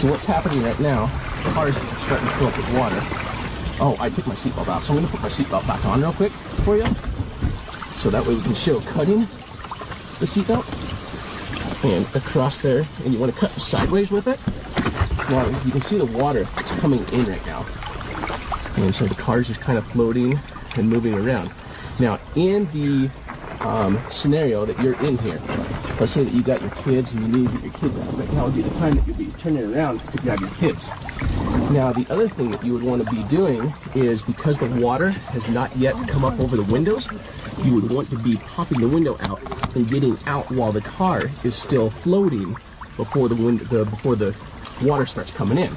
So what's happening right now, the car is starting to fill up with water. Oh, I took my seatbelt out, so I'm going to put my seatbelt back on real quick for you. So that way we can show cutting the seatbelt. And across there, and you want to cut sideways with it. Now you can see the water that's coming in right now. And so the car is just kind of floating and moving around. Now in the scenario that you're in here, let's say that you got your kids and you need to get your kids out. Right now would be the time that you'll be turning around to grab your kids. Now the other thing that you would want to be doing is, because the water has not yet come up over the windows, you would want to be popping the window out and getting out while the car is still floating before the water starts coming in.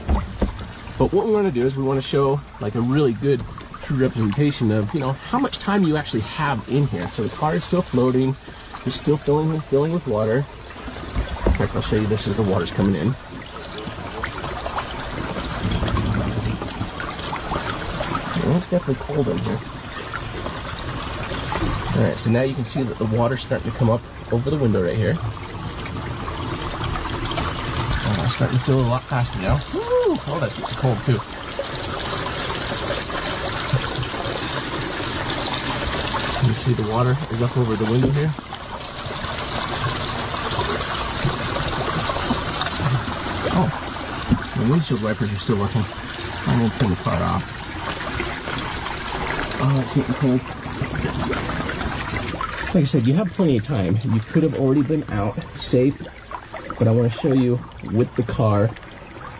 But what we want to do is we want to show like a really good true representation of, you know, how much time you actually have in here. So the car is still floating, it's still filling with water. In fact, I'll show you this as the water's coming in. Well, it's definitely cold in here. Alright, so now you can see that the water's starting to come up over the window right here. It's starting to fill a lot faster now. Woo! Oh, that's getting cold too. You see the water is up over the window here. Oh, the windshield wipers are still working. I'm going to turn the car off. Oh, it's getting cold. Like I said, you have plenty of time. You could have already been out, safe, but I want to show you with the car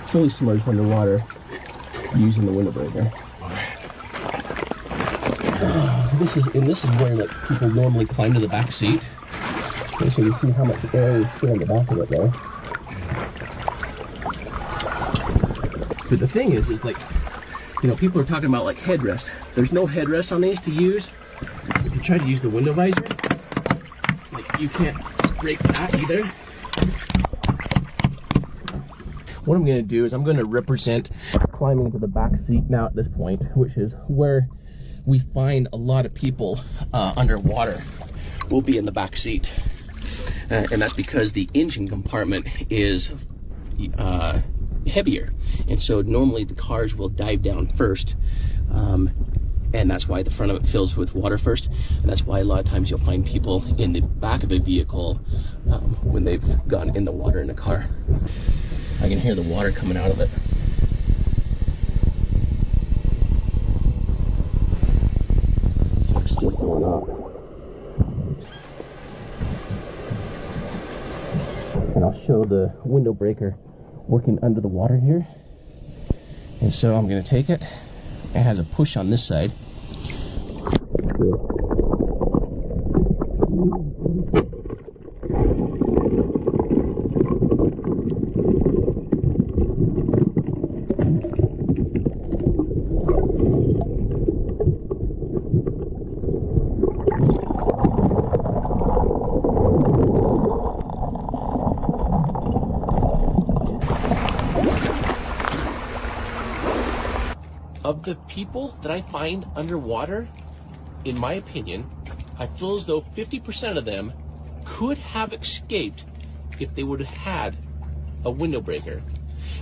fully submerged underwater using the window breaker. This is where like people normally climb to the back seat. Okay, so you see how much air is still in the back of it there. But the thing is like, you know, people are talking about like headrest. There's no headrest on these to use. If you try to use the window visor, like you can't break that either. What I'm going to do is I'm going to represent climbing into the back seat now at this point, which is where we find a lot of people underwater will be in the back seat. And that's because the engine compartment is heavier. And so normally the cars will dive down first. And that's why the front of it fills with water first. And that's why a lot of times you'll find people in the back of a vehicle when they've gone in the water in a car. I can hear the water coming out of it. It's still going up. And I'll show the window breaker working under the water here. And so I'm going to take it. It has a push on this side. Of the people that I find underwater, in my opinion, I feel as though 50% of them could have escaped if they would have had a window breaker.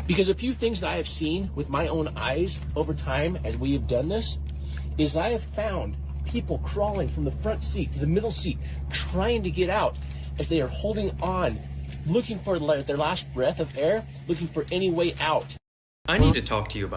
Because a few things that I have seen with my own eyes over time as we have done this, is I have found people crawling from the front seat to the middle seat, trying to get out as they are holding on, looking for their last breath of air, looking for any way out. I need to talk to you about